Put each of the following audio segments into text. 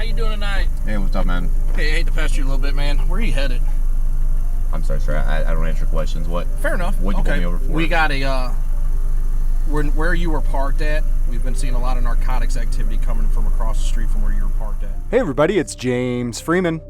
How you doing tonight? Hey, what's up, man? Hey, I hate to pester you a little bit, man. Where are you headed? I'm sorry, sir. I don't answer questions. What? Fair enough. What'd you pull me over for? We got a, where you were parked at, we've been seeing a lot of narcotics activity coming from across the street from where you were parked at. Hey everybody, it's James Freeman.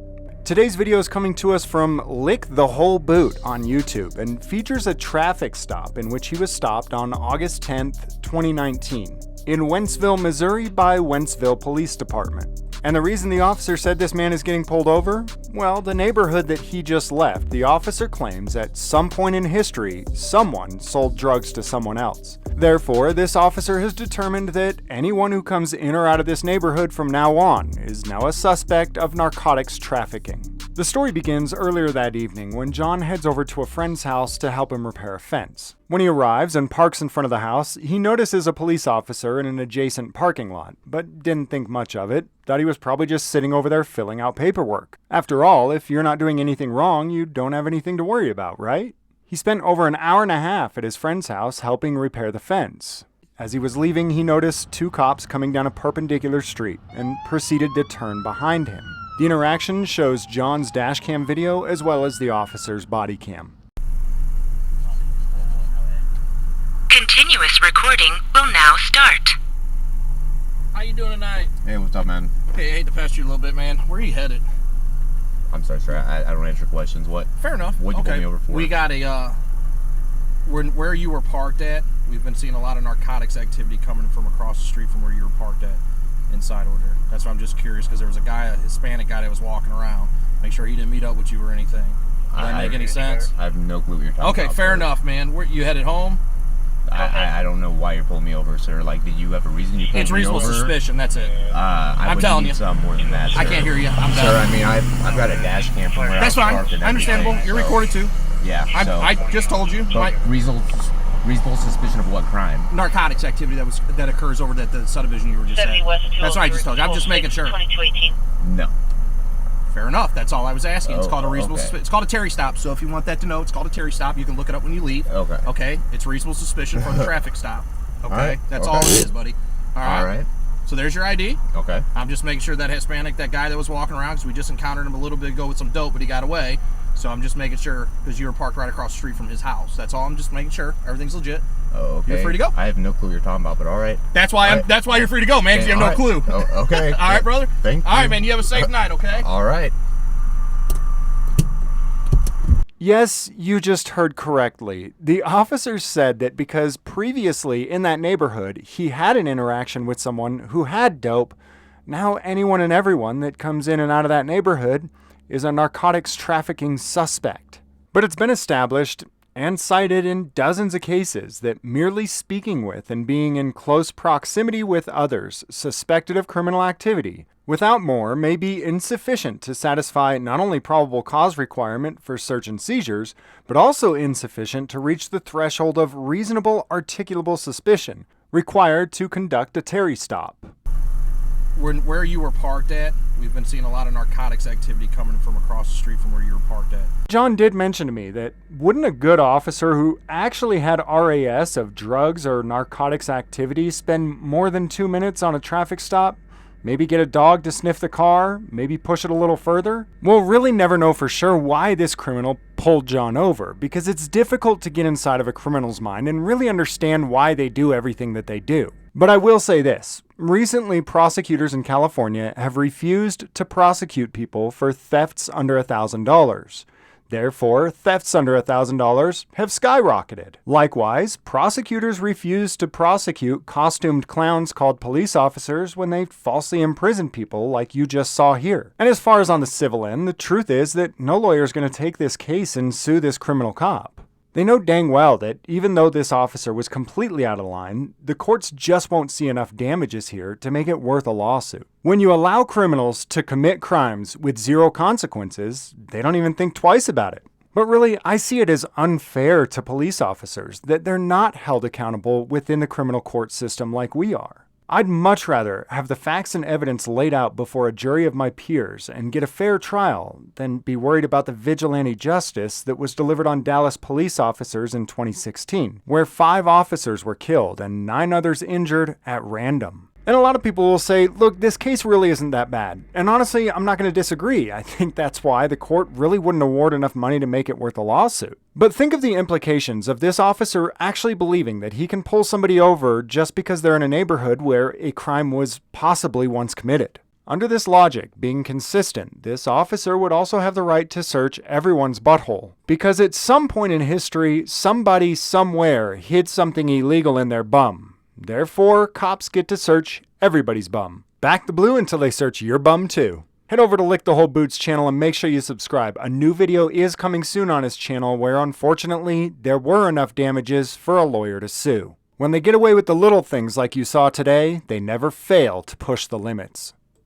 Today's video is coming to us from Lick the Whole Boot on YouTube and features a traffic stop in which he was stopped on August 10th, 2019 in Wentzville, Missouri by Wentzville Police Department. And the reason the officer said this man is getting pulled over? Well, the neighborhood that he just left, the officer claims at some point in history, someone sold drugs to someone else. Therefore, this officer has determined that anyone who comes in or out of this neighborhood from now on is now a suspect of narcotics trafficking. The story begins earlier that evening when John heads over to a friend's house to help him repair a fence. When he arrives and parks in front of the house, he notices a police officer in an adjacent parking lot, but didn't think much of it, thought he was probably just sitting over there filling out paperwork. After all, if you're not doing anything wrong, you don't have anything to worry about, right? He spent over an hour and a half at his friend's house helping repair the fence. As he was leaving, he noticed two cops coming down a perpendicular street and proceeded to turn behind him. The interaction shows John's dashcam video as well as the officer's body cam. Continuous recording will now start. How you doing tonight? Hey, what's up, man? Hey, I hate to pester you a little bit, man. Where are you headed? I'm sorry, sir. I don't answer questions. What? Fair enough. What'd you pull me over for? We got a, where you were parked at, we've been seeing a lot of narcotics activity coming from across the street from where you were parked at, inside over there. That's why I'm just curious, because there was a Hispanic guy that was walking around. Make sure he didn't meet up with you or anything. Does that make any sense? I have no clue what you're talking about. Okay, fair enough, man. You headed home? I don't know why you're pulling me over, sir. Like, did you have a reason you pulled me over? It's reasonable suspicion, that's it. I'm telling you. Some more than that, sir. I can't hear you. I'm sir, done. I mean, I've got a dash cam from where That's I was fine. parked and Understandable. everything, You're so, recorded too. Yeah, I just told you. But reasonable suspicion of what crime? Narcotics activity that occurs over at the subdivision you were just at. That's what I just told you. I'm just making sure. No. Fair enough. That's all I was asking. It's called a reasonable okay. suspicion. It's called a Terry stop. So if you want that to know, it's called a Terry stop. You can look it up when you leave. Okay. Okay. It's reasonable suspicion for the traffic stop. Okay. All right. That's all it is, buddy. All right. So there's your ID. Okay. I'm just making sure that Hispanic, that guy that was walking around, because we just encountered him a little bit ago with some dope, but he got away. So I'm just making sure, because you were parked right across the street from his house. That's all. I'm just making sure everything's legit. Oh, okay. You're free to go. I have no clue what you're talking about, but all right. That's why that's why you're free to go, man, because you have no clue. Oh, okay. All right, brother. Thank you. All right, man. You have a safe night, okay? All right. Yes, you just heard correctly. The officer said that because previously in that neighborhood he had an interaction with someone who had dope, now anyone and everyone that comes in and out of that neighborhood is a narcotics trafficking suspect. But it's been established and cited in dozens of cases that merely speaking with and being in close proximity with others suspected of criminal activity without more may be insufficient to satisfy not only probable cause requirement for search and seizures, but also insufficient to reach the threshold of reasonable articulable suspicion required to conduct a Terry stop. Where you were parked at, we've been seeing a lot of narcotics activity coming from across the street from where you were parked at. John did mention to me that wouldn't a good officer who actually had RAS of drugs or narcotics activity spend more than 2 minutes on a traffic stop? Maybe get a dog to sniff the car, maybe push it a little further? We'll really never know for sure why this criminal pulled John over, because it's difficult to get inside of a criminal's mind and really understand why they do everything that they do. But I will say this. Recently, prosecutors in California have refused to prosecute people for thefts under $1,000. Therefore, thefts under $1,000 have skyrocketed. Likewise, prosecutors refuse to prosecute costumed clowns called police officers when they falsely imprison people like you just saw here. And as far as on the civil end, the truth is that no lawyer is going to take this case and sue this criminal cop. They know dang well that even though this officer was completely out of line, the courts just won't see enough damages here to make it worth a lawsuit. When you allow criminals to commit crimes with zero consequences, they don't even think twice about it. But really, I see it as unfair to police officers that they're not held accountable within the criminal court system like we are. I'd much rather have the facts and evidence laid out before a jury of my peers and get a fair trial than be worried about the vigilante justice that was delivered on Dallas police officers in 2016, where 5 officers were killed and 9 others injured at random. And a lot of people will say, look, this case really isn't that bad. And honestly, I'm not going to disagree. I think that's why the court really wouldn't award enough money to make it worth a lawsuit. But think of the implications of this officer actually believing that he can pull somebody over just because they're in a neighborhood where a crime was possibly once committed. Under this logic, being consistent, this officer would also have the right to search everyone's butthole. Because at some point in history, somebody somewhere hid something illegal in their bum. Therefore, cops get to search everybody's bum. Back the blue until they search your bum too. Head over to Lick the Whole Boots channel and make sure you subscribe. A new video is coming soon on his channel where unfortunately there were enough damages for a lawyer to sue. When they get away with the little things like you saw today, they never fail to push the limits.